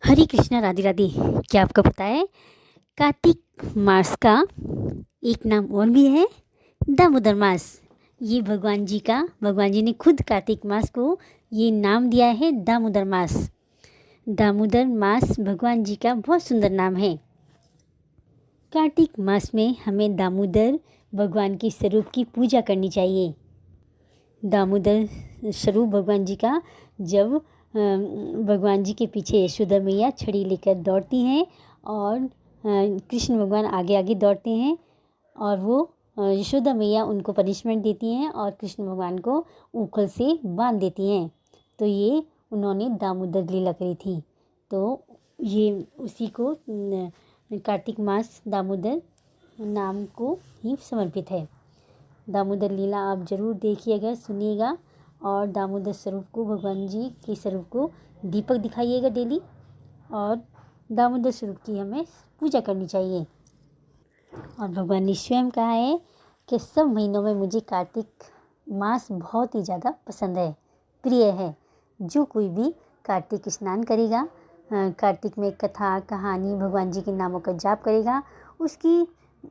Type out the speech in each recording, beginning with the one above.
हरे कृष्णा, राधे राधे। क्या आपको पता है कार्तिक मास का एक नाम और भी है, दामोदर मास। ये भगवान जी ने खुद कार्तिक मास को ये नाम दिया है, दामोदर मास। दामोदर मास भगवान जी का बहुत सुंदर नाम है। कार्तिक मास में हमें दामोदर भगवान के स्वरूप की पूजा करनी चाहिए। दामोदर स्वरूप भगवान जी का जब भगवान जी के पीछे यशोदा मैया छड़ी लेकर दौड़ती हैं और कृष्ण भगवान आगे आगे दौड़ते हैं और वो यशोदा मैया उनको पनिशमेंट देती हैं और कृष्ण भगवान को ऊखल से बांध देती हैं। तो ये उन्होंने दामोदर लीला करी थी। तो ये उसी को कार्तिक मास दामोदर नाम को ही समर्पित है। दामोदर लीला आप ज़रूर देखिएगा, सुनिएगा और दामोदर स्वरूप को, भगवान जी के स्वरूप को दीपक दिखाइएगा डेली। और दामोदर स्वरूप की हमें पूजा करनी चाहिए। और भगवान ने स्वयं कहा है कि सब महीनों में मुझे कार्तिक मास बहुत ही ज़्यादा पसंद है, प्रिय है। जो कोई भी कार्तिक स्नान करेगा, कार्तिक में कथा कहानी भगवान जी के नामों का जाप करेगा, उसकी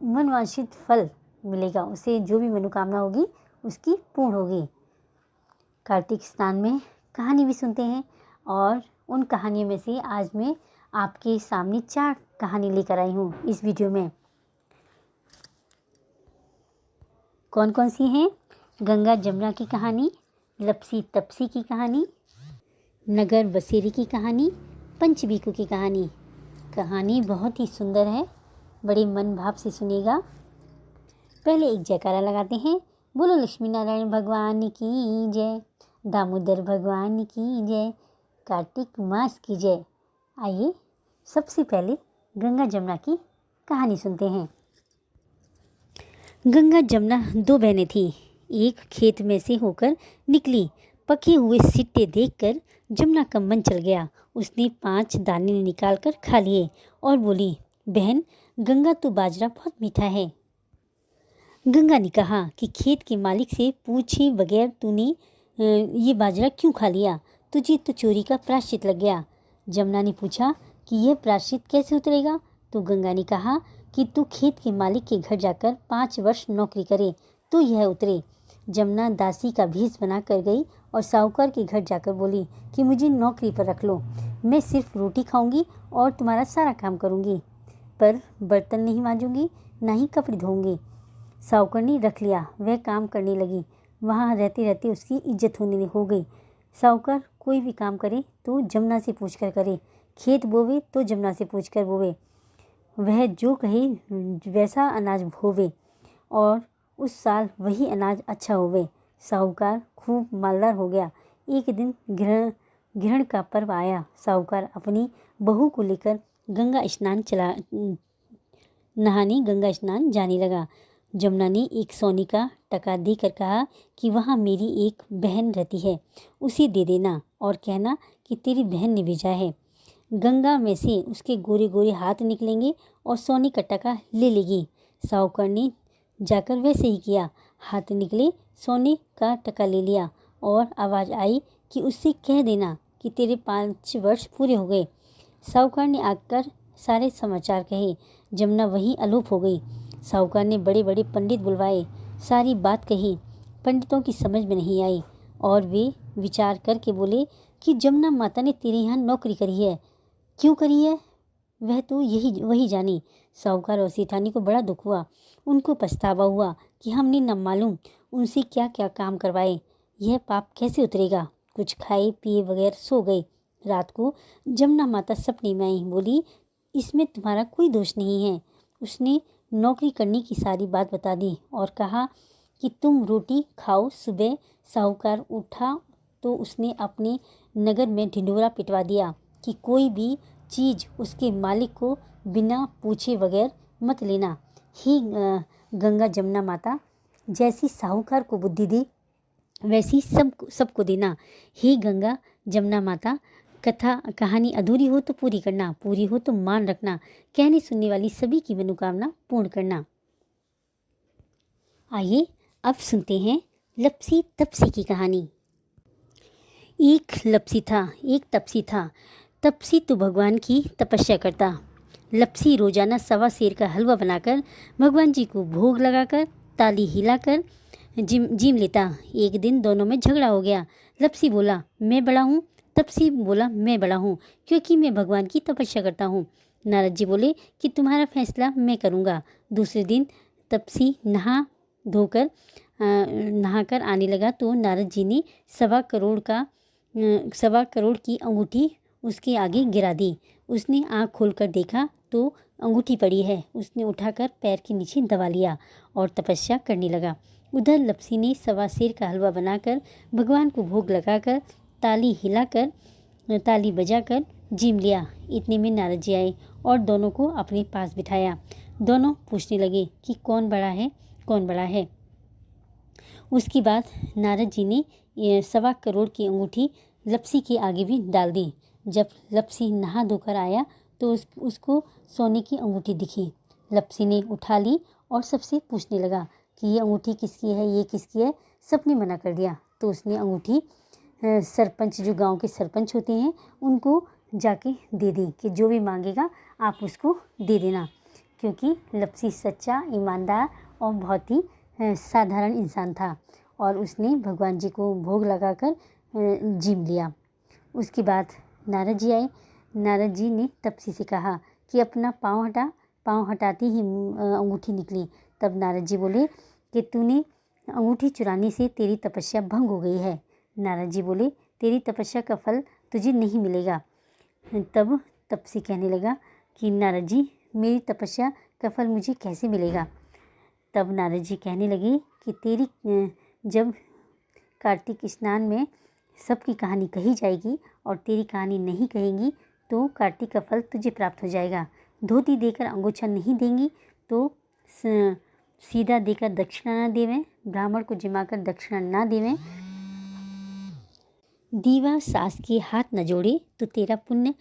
मनवांछित फल मिलेगा। उसे जो भी मनोकामना होगी उसकी पूर्ण होगी। कार्तिक स्नान में कहानी भी सुनते हैं और उन कहानियों में से आज मैं आपके सामने 4 कहानी लेकर आई हूँ इस वीडियो में। कौन कौन सी हैं? गंगा जमुना की कहानी, लपसी तपसी की कहानी, नगर बसेरी की कहानी, पंचबीकू की कहानी। कहानी बहुत ही सुंदर है, बड़े मन भाव से सुनिएगा। पहले एक जयकारा लगाते हैं। बोलो लक्ष्मी नारायण भगवान की जय, दामोदर भगवान की जय, कार्तिक मास की जय। आइए सबसे पहले गंगा जमुना की कहानी सुनते हैं। गंगा जमुना 2 बहनें थीं। एक खेत में से होकर निकली। पके हुए सिट्टे देखकर जमुना का मन चल गया। उसने 5 दाने निकाल कर खा लिए और बोली, बहन गंगा तो बाजरा बहुत मीठा है। गंगा ने कहा कि खेत के मालिक से पूछे बगैर तूने ये बाजरा क्यों खा लिया? तुझे तो चोरी का प्रायश्चित लग गया। जमुना ने पूछा कि यह प्रायश्चित कैसे उतरेगा? तो गंगा ने कहा कि तू खेत के मालिक के घर जाकर 5 वर्ष नौकरी करे तो यह उतरे। जमुना दासी का भेष बना कर गई और साहूकार के घर जाकर बोली कि मुझे नौकरी पर रख लो, मैं सिर्फ रोटी खाऊंगी और तुम्हारा सारा काम करूंगी, पर बर्तन नहीं मांजूंगी, ना ही कपड़े धोऊंगी। साहूकार ने रख लिया। वह काम करने लगी। वहाँ रहते रहते उसकी इज्जत होने हो गई। साहूकार कोई भी काम करे तो जमुना से पूछकर करे, खेत बोवे तो जमुना से पूछकर बोवे, वह जो कहे वैसा अनाज बोवे और उस साल वही अनाज अच्छा होवे। साहूकार खूब मालदार हो गया। एक दिन ग्रहण का पर्व आया। साहूकार अपनी बहू को लेकर गंगा स्नान जाने लगा। जमुना ने एक सोने का टका देकर कहा कि वहाँ मेरी एक बहन रहती है, उसे दे देना और कहना कि तेरी बहन ने भेजा है। गंगा में से उसके गोरे गोरे हाथ निकलेंगे और सोने का टका ले लेगी। साहूकार ने जाकर वैसे ही किया। हाथ निकले, सोने का टका ले लिया और आवाज़ आई कि उससे कह देना कि तेरे 5 वर्ष पूरे हो गए। साहूकार ने आकर सारे समाचार कहे। जमुना वहीं अलोप हो गई। साहूकार ने बड़े बड़े पंडित बुलवाए, सारी बात कही। पंडितों की समझ में नहीं आई और वे विचार करके बोले कि जमुना माता ने तेरे यहाँ नौकरी करी है, क्यों करी है वह तो वही जाने। साहूकार और सेठानी को बड़ा दुख हुआ। उनको पछतावा हुआ कि हमने न मालूम उनसे क्या क्या काम करवाए। यह पाप कैसे उतरेगा? कुछ खाए पिए बगैर सो गए। रात को जमुना माता सपने में आई। बोली, इसमें तुम्हारा कोई दोष नहीं है। उसने नौकरी करने की सारी बात बता दी और कहा कि तुम रोटी खाओ। सुबह साहूकार उठा तो उसने अपने नगर में ढिंढोरा पिटवा दिया कि कोई भी चीज़ उसके मालिक को बिना पूछे बगैर मत लेना। ही गंगा जमुना माता, जैसी साहूकार को बुद्धि दी वैसी सबको देना। हे गंगा जमुना माता, कथा कहानी अधूरी हो तो पूरी करना, पूरी हो तो मान रखना, कहने सुनने वाली सभी की मनोकामना पूर्ण करना। आइए अब सुनते हैं लपसी तपसी की कहानी। एक तपसी था। तपसी तो भगवान की तपस्या करता। लपसी रोजाना 1.25 सेर का हलवा बनाकर भगवान जी को भोग लगाकर ताली हिलाकर जीम लेता। एक दिन दोनों में झगड़ा हो गया। लपसी बोला मैं बड़ा हूँ, तपसी बोला मैं बड़ा हूँ क्योंकि मैं भगवान की तपस्या करता हूँ। नारद जी बोले कि तुम्हारा फैसला मैं करूँगा। दूसरे दिन तपसी नहाकर आने लगा तो नारद जी ने 1.25 करोड़ की अंगूठी उसके आगे गिरा दी। उसने आँख खोलकर देखा तो अंगूठी पड़ी है। उसने उठाकर पैर के नीचे दबा लिया और तपस्या करने लगा। उधर लपसी ने 1.25 सेर का हलवा बनाकर भगवान को भोग लगाकर ताली बजाकर जीम लिया। इतने में नारद जी आए और दोनों को अपने पास बिठाया। दोनों पूछने लगे कि कौन बड़ा है। उसके बाद नारद जी ने 1.25 करोड़ की अंगूठी लपसी के आगे भी डाल दी। जब लपसी नहा धोकर आया तो उसको सोने की अंगूठी दिखी। लपसी ने उठा ली और सबसे पूछने लगा कि ये अंगूठी किसकी है, ये किसकी है। सबने मना कर दिया तो उसने अंगूठी सरपंच, जो गांव के सरपंच होते हैं, उनको जाके दे दी कि जो भी मांगेगा आप उसको दे देना, क्योंकि लपसी सच्चा, ईमानदार और बहुत ही साधारण इंसान था और उसने भगवान जी को भोग लगाकर जीम लिया। उसके बाद नारद जी आए। नारद जी ने तपसी से कहा कि अपना पाँव हटा। पाँव हटाती ही अंगूठी निकली। तब नारद जी बोले कि तूने अंगूठी चुराने से तेरी तपस्या भंग हो गई है। नारद जी बोले तेरी तपस्या का फल तुझे नहीं मिलेगा। तब तपसी कहने लगा कि नारद जी, मेरी तपस्या का फल मुझे कैसे मिलेगा। तब नारद जी कहने लगे कि जब कार्तिक स्नान में सबकी कहानी कही जाएगी और तेरी कहानी नहीं कहेंगी तो कार्तिक का फल तुझे प्राप्त हो जाएगा। धोती देकर अंगोछा नहीं देंगी तो सीधा देकर दक्षिणा ना देवें, ब्राह्मण को जिमाकर दक्षिणा ना देवें, दीवा सास के हाथ न जोड़े तो तेरा पुण्य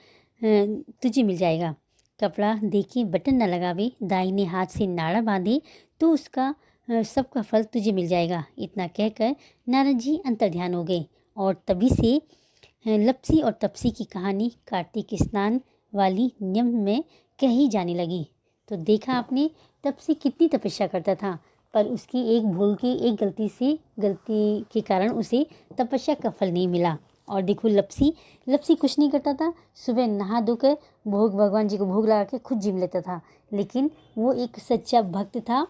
तुझे मिल जाएगा। कपड़ा देके बटन न लगावे, दाहिने हाथ से नाड़ा बांधे तो उसका सबका फल तुझे मिल जाएगा। इतना कहकर नारद जी अंतर्ध्यान हो गए और तभी से लपसी और तपसी की कहानी कार्तिक स्नान वाली नियम में कही जाने लगी। तो देखा आपने, तपसी कितनी तपस्या करता था, पर उसकी एक भूल की, एक गलती के कारण उसे तपस्या का फल नहीं मिला। और देखो लपसी कुछ नहीं करता था, सुबह नहा धोकर भगवान जी को भोग लगा के खुद जिम लेता था, लेकिन वो एक सच्चा भक्त था।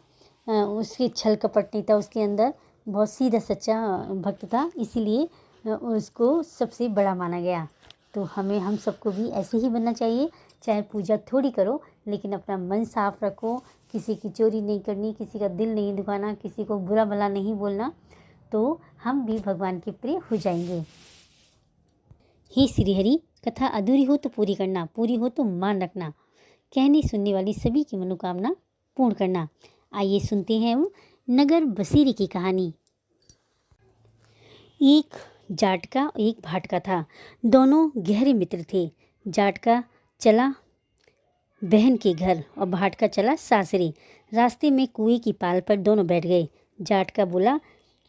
उसके छल कपट नहीं था उसके अंदर, बहुत सीधा सच्चा भक्त था, इसीलिए उसको सबसे बड़ा माना गया। तो हम सबको भी ऐसे ही बनना चाहिए। चाहे पूजा थोड़ी करो, लेकिन अपना मन साफ रखो, किसी की चोरी नहीं करनी, किसी का दिल नहीं दुखाना, किसी को बुरा भला नहीं बोलना, तो हम भी भगवान के प्रिय हो जाएंगे। हे श्री हरि, कथा अधूरी हो तो पूरी करना, पूरी हो तो मान रखना, कहने सुनने वाली सभी की मनोकामना पूर्ण करना। आइए सुनते हैं नगर बसेरे की कहानी। एक जाट का एक भाट का था। दोनों गहरे मित्र थे। जाट का चला बहन के घर और भाट का चला सासरे। रास्ते में कुएं की पाल पर दोनों बैठ गए। जाट का बोला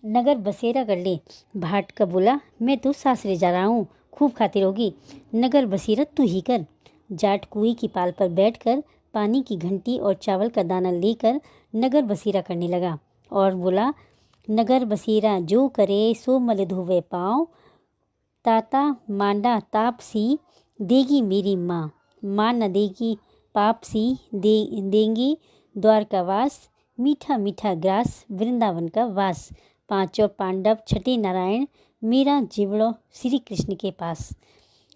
नगर बसेरा कर ले। भाट का बोला मैं तो सासरे जा रहा हूँ, खूब खातिर होगी, नगर बसेरा तू ही कर। जाट कुएं की पाल पर बैठकर पानी की घंटी और चावल का दाना लेकर नगर बसेरा करने लगा और बोला नगर बसेरा जो करे सो मल धोवे पाँव, ताता मांडा ताप सी देगी मेरी माँ, माँ न देगी पाप सी देंगी द्वारकावास, मीठा मीठा ग्रास वृंदावन का वास, पांचों पांडव छठे नारायण मेरा जीवड़ो श्री कृष्ण के पास,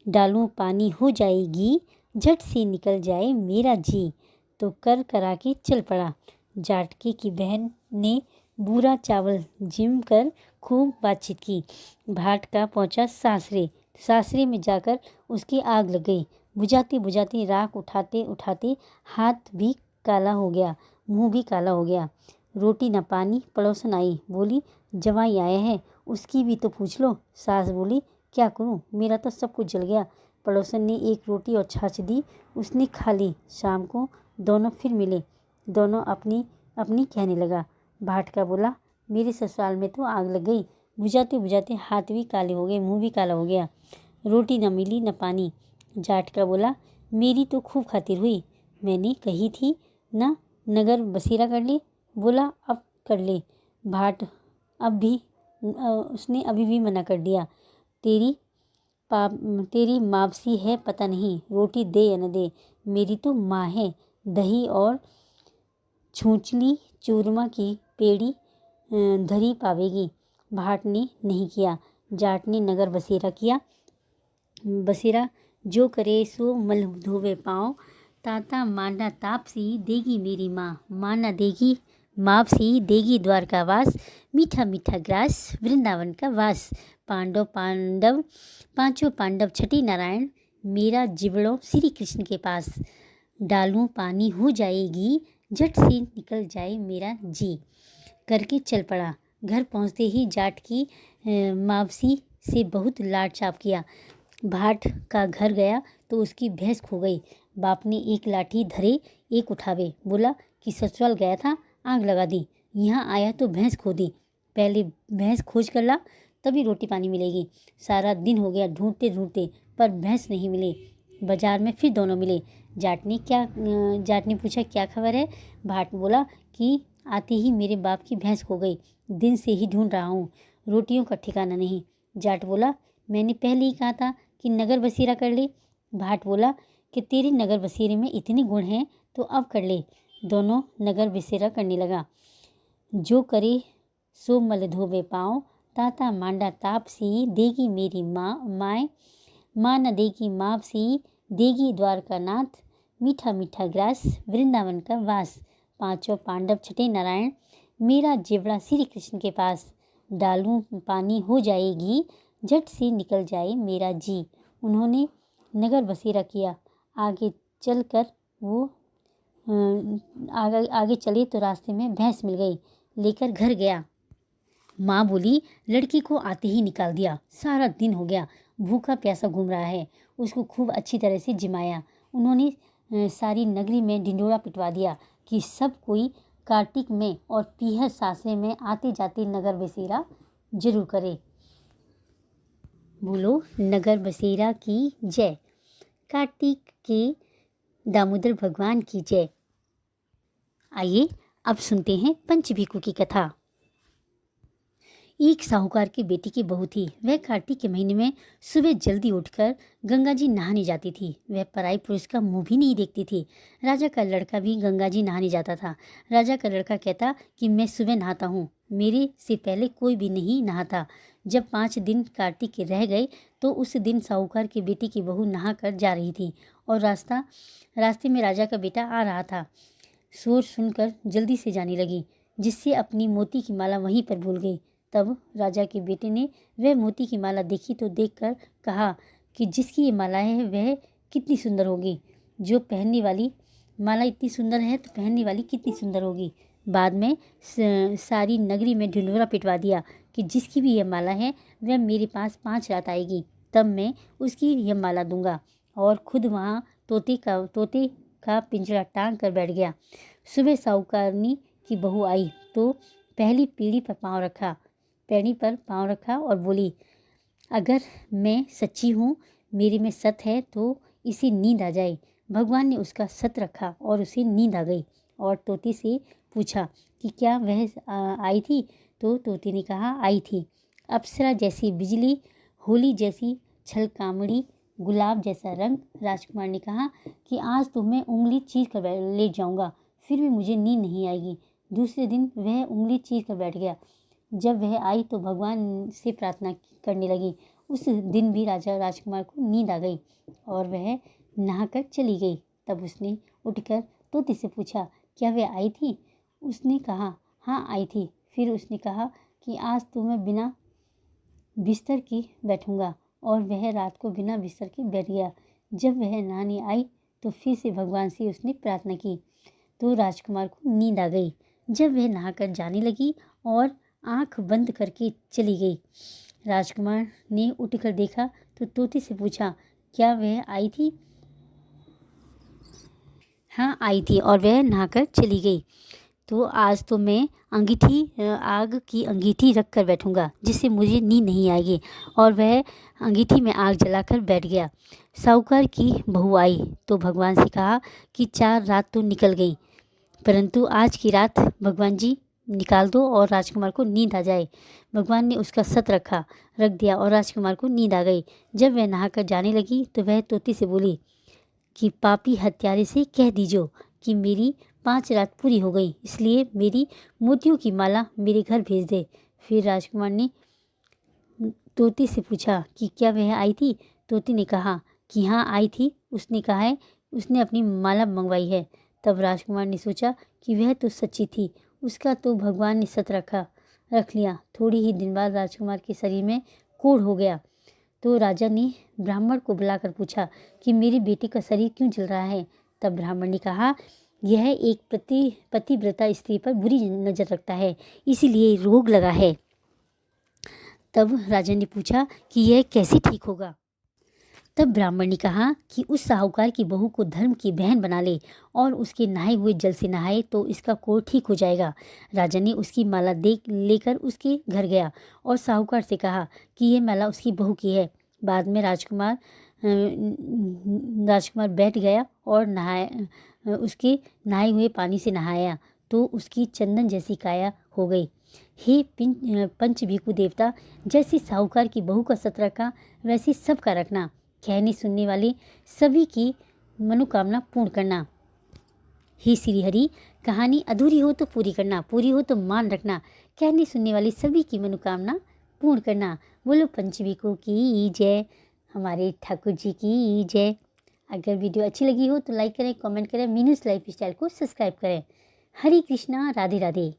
डालूं पानी हो जाएगी झट से निकल जाए मेरा जी, तो कर करा के चल पड़ा। जाटके की बहन ने बूरा चावल जिम कर खूब बातचीत की। भाट का पहुंचा सासरे में जाकर उसकी आग लग गई। बुझाते बुझाते राख उठाते उठाते हाथ भी काला हो गया, मुंह भी काला हो गया। रोटी न पानी, पड़ोसन आई, बोली जवाई आए हैं, उसकी भी तो पूछ लो। सास बोली क्या करूं, मेरा तो सब कुछ जल गया। पड़ोसन ने एक रोटी और छाछ दी, उसने खा ली। शाम को दोनों फिर मिले। दोनों अपनी अपनी कहने लगा। भाट का बोला मेरे ससुराल में तो आग लग गई, बुझाते बुझाते हाथ भी काले हो गए, मुंह भी काला हो गया, रोटी न मिली न पानी, जाट का बोला, मेरी तो खूब खातिर हुई, मैंने कही थी ना नगर बसेरा कर ले। बोला, अब कर ले। भाट उसने अभी भी मना कर दिया। तेरी मावसी है पता नहीं, रोटी दे या न दे, मेरी तो माँ है। दही और छूछली चूरमा की पेड़ी धरी पावेगी। भाट ने नहीं किया। जाट ने नगर बसेरा किया। बसेरा जो करे सो मल धोवे पाँव, ताता मांडा तापसी देगी मेरी माँ, माँ न देगी मापसी देगी द्वारकावास, मीठा मीठा ग्रास वृंदावन का वास। पांचों पांडव छठी नारायण, मेरा जिबड़ो श्री कृष्ण के पास। डालूं पानी हो जाएगी, झट से निकल जाए मेरा जी। करके चल पड़ा। घर पहुँचते ही जाट की मावसी से बहुत लाड चाप किया। भाट का घर गया तो उसकी भैंस खो गई। बाप ने एक लाठी धरे एक उठावे, बोला कि ससुराल गया था, आग लगा दी, यहाँ आया तो भैंस खो दी। पहले भैंस खोज कर ला, तभी रोटी पानी मिलेगी। सारा दिन हो गया ढूंढते ढूंढते, पर भैंस नहीं मिली। बाजार में फिर दोनों मिले। जाट ने पूछा, क्या खबर है? भाट बोला कि आते ही मेरे बाप की भैंस खो गई, दिन से ही ढूंढ रहा हूँ, रोटियों का ठिकाना नहीं। जाट बोला, मैंने पहले ही कहा था कि नगर बसेरा कर ले। भाट बोला कि तेरे नगर बसेरे में इतने गुण हैं तो अब कर ले। दोनों नगर बसेरा करने लगा। जो करे सो मल धोवे पाँव, ताता मांडा तापसी देगी मेरी माँ न देगी मापसी देगी द्वारकानाथ, मीठा मीठा ग्रास वृंदावन का वास। पांचों पांडव छठे नारायण, मेरा जेवड़ा श्री कृष्ण के पास। डालूं पानी हो जाएगी, झट से निकल जाए मेरा जी। उन्होंने नगर बसेरा किया। आगे चले तो रास्ते में भैंस मिल गई, लेकर घर गया। माँ बोली, लड़की को आते ही निकाल दिया, सारा दिन हो गया, भूखा प्यासा घूम रहा है। उसको खूब अच्छी तरह से जिमाया। उन्होंने सारी नगरी में ढिंढोरा पिटवा दिया कि सब कोई कार्तिक में और पीहर सासरे में आते जाते नगर बसेरा जरूर करे। बोलो नगर बसेरा की जय। कार्तिक के दामोदर भगवान की जय। आइए अब सुनते हैं पंचभिखु की कथा। एक साहूकार की बेटी की बहू थी। वह कार्तिक के महीने में सुबह जल्दी उठकर गंगा जी नहाने जाती थी। वह पराई पुरुष का मुंह भी नहीं देखती थी। राजा का लड़का भी गंगा जी नहाने जाता था। राजा का लड़का कहता कि मैं सुबह नहाता हूँ, मेरे से पहले कोई भी नहीं नहाता। जब 5 दिन कार्तिक के रह गए तो उस दिन साहूकार की बेटी की बहू नहा कर जा रही थी और रास्ते में राजा का बेटा आ रहा था। शोर सुनकर जल्दी से जाने लगी, जिससे अपनी मोती की माला वहीं पर भूल गई। तब राजा के बेटे ने वह मोती की माला देखी तो देखकर कहा कि जिसकी ये माला है वह कितनी सुंदर होगी। जो पहनने वाली माला इतनी सुंदर है तो पहनने वाली कितनी सुंदर होगी। बाद में सारी नगरी में ढिंढोरा पिटवा दिया कि जिसकी भी यह माला है वह मेरे पास 5 रात आएगी, तब मैं उसकी यह माला दूंगा। और खुद वहाँ तोते का पिंजरा टांग कर बैठ गया। सुबह साहूकारनी की बहू आई तो पहली पैड़ी पर पाँव रखा और बोली, अगर मैं सच्ची हूँ, मेरे में सत है तो इसे नींद आ जाए। भगवान ने उसका सत रखा और उसे नींद आ गई। और तोते से पूछा कि क्या वह आई थी? तो तोते ने कहा, आई थी। अप्सरा जैसी बिजली, होली जैसी छलकामड़ी, गुलाब जैसा रंग। राजकुमार ने कहा कि आज तो मैं उंगली चीर कर लेट जाऊंगा, फिर भी मुझे नींद नहीं आएगी। दूसरे दिन वह उंगली चीर कर बैठ गया। जब वह आई तो भगवान से प्रार्थना करने लगी। उस दिन भी राजकुमार को नींद आ गई और वह नहाकर चली गई। तब उसने उठकर तोते से पूछा, क्या वह आई थी? उसने कहा, हाँ आई थी। फिर उसने कहा कि आज तो मैं बिना बिस्तर के बैठूंगा। और वह रात को बिना बिस्तर के बैठ गया। जब वह नहाने आई तो फिर से भगवान से उसने प्रार्थना की तो राजकुमार को नींद आ गई। जब वह नहाकर जाने लगी और आंख बंद करके चली गई, राजकुमार ने उठकर देखा तो तोते से पूछा, क्या वह आई थी? हाँ आई थी और वह नहाकर चली गई। तो आज तो मैं आग की अंगीठी रख कर बैठूँगा, जिससे मुझे नींद नहीं आएगी। और वह अंगीठी में आग जलाकर बैठ गया। साहूकार की बहू आई तो भगवान से कहा कि 4 रात तो निकल गई, परंतु आज की रात भगवान जी निकाल दो और राजकुमार को नींद आ जाए। भगवान ने उसका सत रख दिया और राजकुमार को नींद आ गई। जब वह नहाकर जाने लगी तो वह तोती से बोली कि पापी हत्यारे से कह दीजो कि मेरी 5 रात पूरी हो गई, इसलिए मेरी मोतियों की माला मेरे घर भेज दे। फिर राजकुमार ने तोती से पूछा कि क्या वह आई थी? तोती ने कहा कि हाँ आई थी, उसने कहा है उसने अपनी माला मंगवाई है। तब राजकुमार ने सोचा कि वह तो सच्ची थी, उसका तो भगवान ने सत रख लिया। थोड़ी ही दिन बाद राजकुमार के शरीर में कोढ़ हो गया। तो राजा ने ब्राह्मण को बुलाकर पूछा कि मेरी बेटी का शरीर क्यों जल रहा है? तब ब्राह्मण ने कहा यह एक पतिव्रता स्त्री पर बुरी नज़र रखता है, इसीलिए रोग लगा है। तब राजा ने पूछा कि यह कैसे ठीक होगा? तब ब्राह्मण ने कहा कि उस साहूकार की बहू को धर्म की बहन बना ले और उसके नहाए हुए जल से नहाए तो इसका कोढ़ ठीक हो जाएगा। राजा ने उसकी माला लेकर उसके घर गया और साहूकार से कहा कि यह माला उसकी बहू की है। बाद में राजकुमार बैठ गया और उसके नहाए हुए पानी से नहाया तो उसकी चंदन जैसी काया हो गई। हे पंचभिखु देवता, जैसे साहूकार की बहू का सत रखा वैसे सबका रखना। कहने सुनने वाले सभी की मनोकामना पूर्ण करना। हे श्री हरि, कहानी अधूरी हो तो पूरी करना, पूरी हो तो मान रखना। कहने सुनने वाली सभी की मनोकामना पूर्ण करना। बोलो पंचभिखु की जय, हमारे ठाकुर जी की जय। अगर वीडियो अच्छी लगी हो तो लाइक करें, कमेंट करें, मीनूज़ लाइफ स्टाइल को सब्सक्राइब करें। हरे कृष्णा, राधे राधे।